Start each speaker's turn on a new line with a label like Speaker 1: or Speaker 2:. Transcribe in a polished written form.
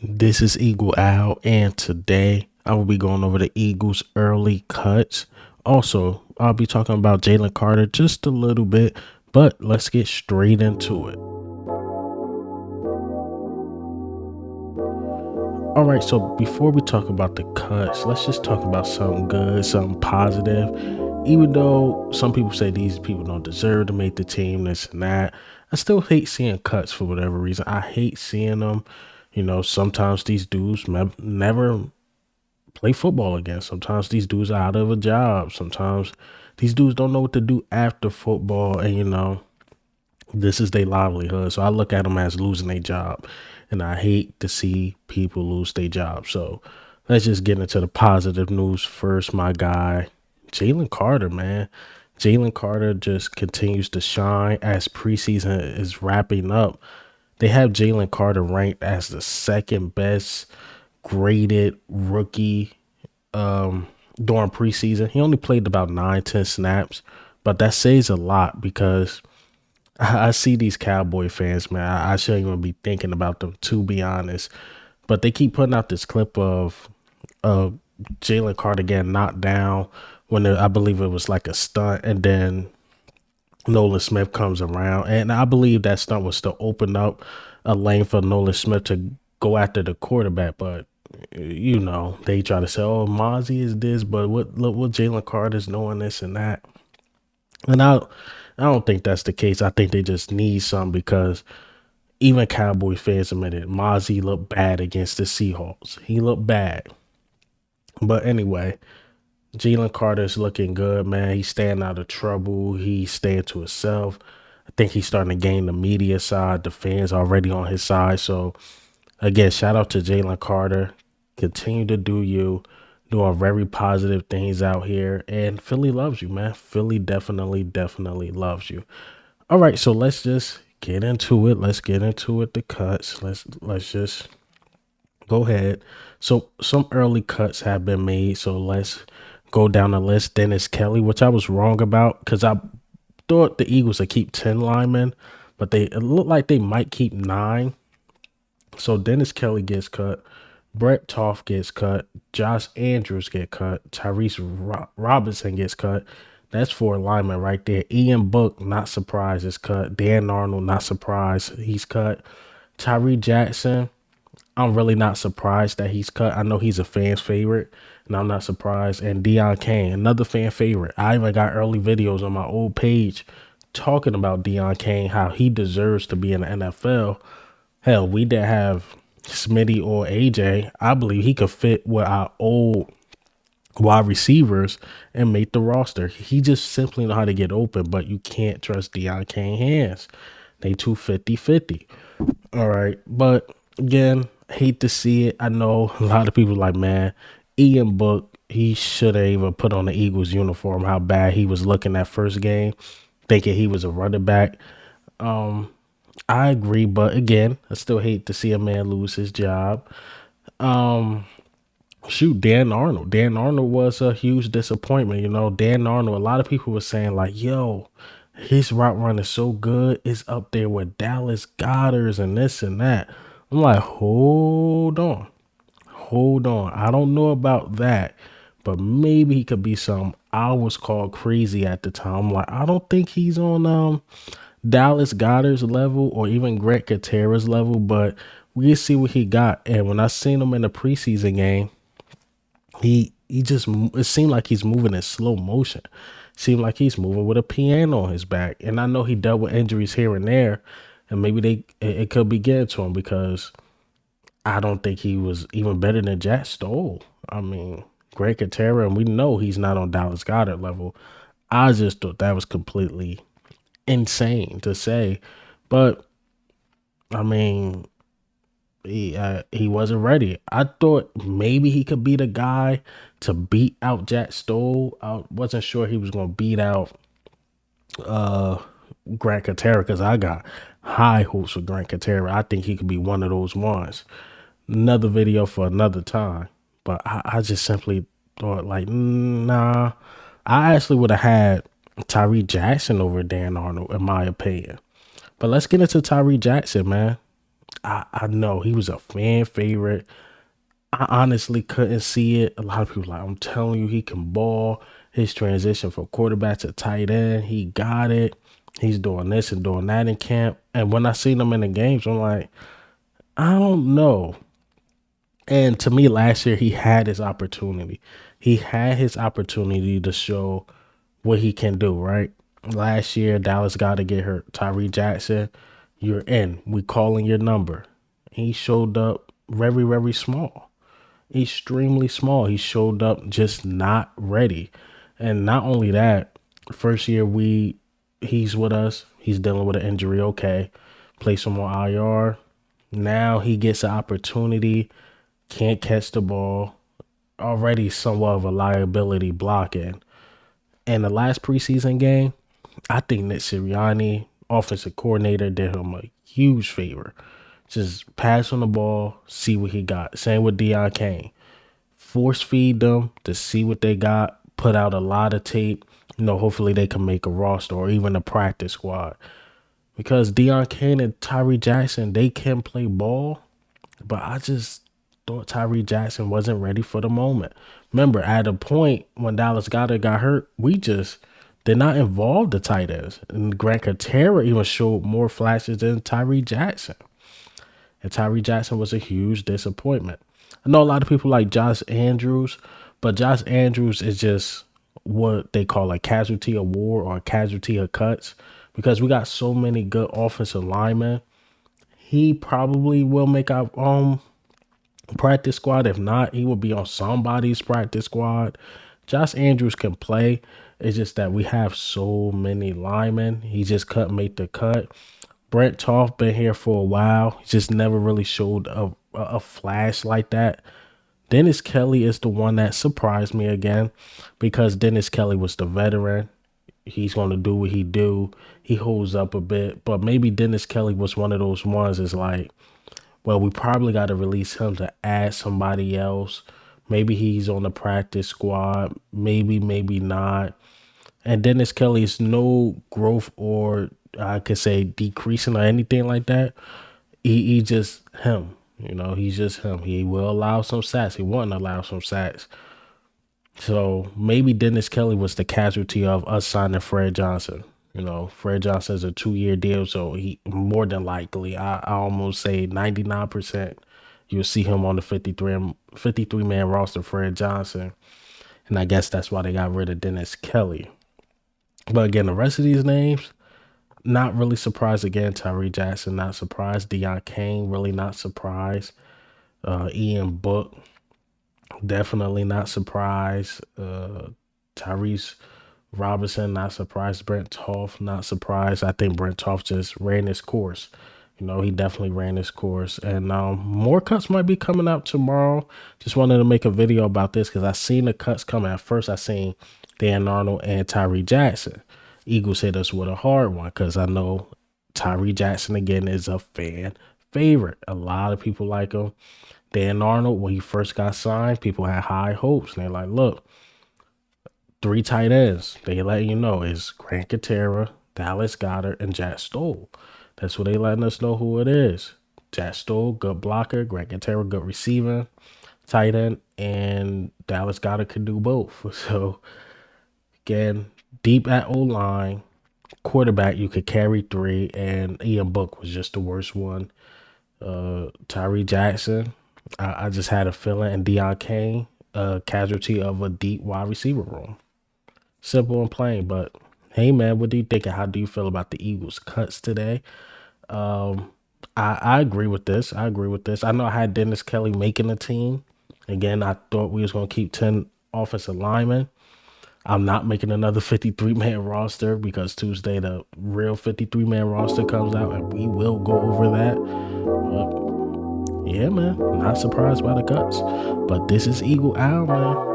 Speaker 1: This is Eagle Al, and today I will be going over the Eagles' early cuts. Also, I'll be talking about Jalen Carter just a little bit, but let's get straight into it. All right, so before we talk about the cuts, let's just talk about something good, something positive. Even though some people say these people don't deserve to make the team, this and that, I still hate seeing cuts for whatever reason. I hate seeing them. Sometimes these dudes never play football again. Sometimes these dudes are out of a job. Sometimes these dudes don't know what to do after football. And, this is their livelihood. So I look at them as losing their job. And I hate to see people lose their job. So let's just get into the positive news first. My guy, Jalen Carter, man. Jalen Carter just continues to shine as preseason is wrapping up. They have Jalen Carter ranked as the second best graded rookie during preseason. He only played about 9-10 snaps, but that says a lot because I see these Cowboy fans, man. I shouldn't even be thinking about them, to be honest. But they keep putting out this clip of Jalen Carter getting knocked down when I believe it was like a stunt, and then Nolan Smith comes around, and I believe that stunt was to open up a lane for Nolan Smith to go after the quarterback. But they try to say, "Oh, Mozzie is this," but look what Jalen Carter's doing, this and that. And I don't think that's the case. I think they just need some because even Cowboy fans admitted Mozzie looked bad against the Seahawks. He looked bad. But anyway, Jalen Carter's looking good, man. He's staying out of trouble. He's staying to himself. I think he's starting to gain the media side. The fans already on his side. So again, shout out to Jalen Carter. Continue to do you. Doing very positive things out here. And Philly loves you, man. Philly definitely loves you. All right, so let's just get into it. Let's get into it. The cuts. Let's just go ahead. So some early cuts have been made. So let's go down the list. Dennis Kelly, which I was wrong about because I thought the Eagles would keep 10 linemen, but it looked like they might keep 9. So Dennis Kelly gets cut. Brett Toff gets cut. Josh Andrews get cut. Tyrese Robinson gets cut. That's 4 linemen right there. Ian Book, not surprised, is cut. Dan Arnold, not surprised, he's cut. Tyree Jackson, I'm really not surprised that he's cut. I know he's a fan's favorite, and I'm not surprised. And Deion Kane, another fan favorite. I even got early videos on my old page talking about Deion Kane, how he deserves to be in the NFL. Hell, we didn't have Smitty or AJ. I believe he could fit with our old wide receivers and make the roster. He just simply know how to get open, but you can't trust Deion Kane hands. They too 50-50. All right. But again, hate to see it. I know a lot of people like, man, Ian Book, he should have even put on the Eagles uniform, how bad he was looking that first game, thinking he was a running back. I agree, but again, I still hate to see a man lose his job. Shoot, Dan Arnold. Dan Arnold was a huge disappointment. Dan Arnold, a lot of people were saying, like, yo, his route run is so good. It's up there with Dallas Goedert's and this and that. I'm like, hold on. Hold on. I don't know about that, but maybe he could be some. I was called crazy at the time. I'm like, I don't think he's on Dallas Goedert's level or even Greg Katera's level, but we'll see what he got. And when I seen him in the preseason game, he just, it seemed like he's moving in slow motion. Seemed like he's moving with a piano on his back. And I know he dealt with injuries here and there, and maybe it could be getting to him because I don't think he was even better than Jack Stoll. I mean, Greg Katera, and we know he's not on Dallas Goedert level. I just thought that was completely insane to say, but I mean, he wasn't ready. I thought maybe he could be the guy to beat out Jack Stoll. I wasn't sure he was going to beat out Grant Katera because I got high hopes for Grant Katera. I think he could be one of those ones. Another video for another time. But I just simply thought, like, nah. I actually would have had Tyree Jackson over Dan Arnold, in my opinion. But let's get into Tyree Jackson, man. I know he was a fan favorite. I honestly couldn't see it. A lot of people like, I'm telling you, he can ball. His transition from quarterback to tight end, he got it. He's doing this and doing that in camp. And when I seen him in the games, I'm like, I don't know. And to me, last year he had his opportunity. He had his opportunity to show what he can do. Right. Last year, Dallas got to get hurt. Tyree Jackson, you're in. We calling your number. He showed up very, very small, extremely small. He showed up just not ready. And not only that, first year he's with us, he's dealing with an injury, okay. Place him on IR. Now he gets an opportunity, can't catch the ball, already somewhat of a liability blocking. And the last preseason game, I think Nick Sirianni, offensive coordinator, did him a huge favor. Just pass on the ball, see what he got. Same with Deion Kane. Force feed them to see what they got, put out a lot of tape. Hopefully they can make a roster or even a practice squad. Because Deion Kane and Tyree Jackson, they can play ball, but I just thought Tyree Jackson wasn't ready for the moment. Remember, at a point when Dallas Goedert got hurt, we just did not involve the tight ends. And Grant Katera even showed more flashes than Tyree Jackson. And Tyree Jackson was a huge disappointment. I know a lot of people like Josh Andrews, but Josh Andrews is just what they call a casualty of war or a casualty of cuts because we got so many good offensive linemen. He probably will make our practice squad. If not, he will be on somebody's practice squad. Josh Andrews can play. It's just that we have so many linemen. He just couldn't make the cut. Brent Toff been here for a while. He just never really showed a flash like that. Dennis Kelly is the one that surprised me again because Dennis Kelly was the veteran. He's going to do what he do. He holds up a bit. But maybe Dennis Kelly was one of those ones is like, well, we probably got to release him to add somebody else. Maybe he's on the practice squad. Maybe not. And Dennis Kelly's no growth or I could say decreasing or anything like that. He just him. He's just him. He will allow some sacks. He won't allow some sacks. So maybe Dennis Kelly was the casualty of us signing Fred Johnson. Fred Johnson is a 2-year deal, so he more than likely, I almost say 99%, you'll see him on the 53-man roster, Fred Johnson. And I guess that's why they got rid of Dennis Kelly. But again, the rest of these names, not really surprised again. Tyree Jackson, not surprised. Deion Kane, really not surprised. Ian Book, definitely not surprised. Tyrese Robinson, not surprised. Brent Toff, not surprised. I think Brent Toff just ran his course. He definitely ran his course. And more cuts might be coming out tomorrow. Just wanted to make a video about this because I seen the cuts coming. At first, I seen Dan Arnold and Tyree Jackson. Eagles hit us with a hard one because I know Tyree Jackson, again, is a fan favorite. A lot of people like him. Dan Arnold, when he first got signed, people had high hopes. And they're like, look, 3 tight ends. They let you know is Grant Katera, Dallas Goedert, and Jack Stoll. That's what they letting us know who it is. Jack Stoll, good blocker. Grant Katera, good receiver. Tight end. And Dallas Goedert can do both. So, again, deep at O-line. Quarterback, you could carry 3. And Ian Book was just the worst one. Tyree Jackson, I just had a feeling. And Deion Kane, casualty of a deep wide receiver room. Simple and plain, but hey, man, what do you think? How do you feel about the Eagles' cuts today? I agree with this. I know I had Dennis Kelly making the team. Again, I thought we was going to keep 10 offensive linemen. I'm not making another 53-man roster because Tuesday the real 53-man roster comes out, and we will go over that. But yeah, man, not surprised by the cuts. But this is Eagle Owl, man.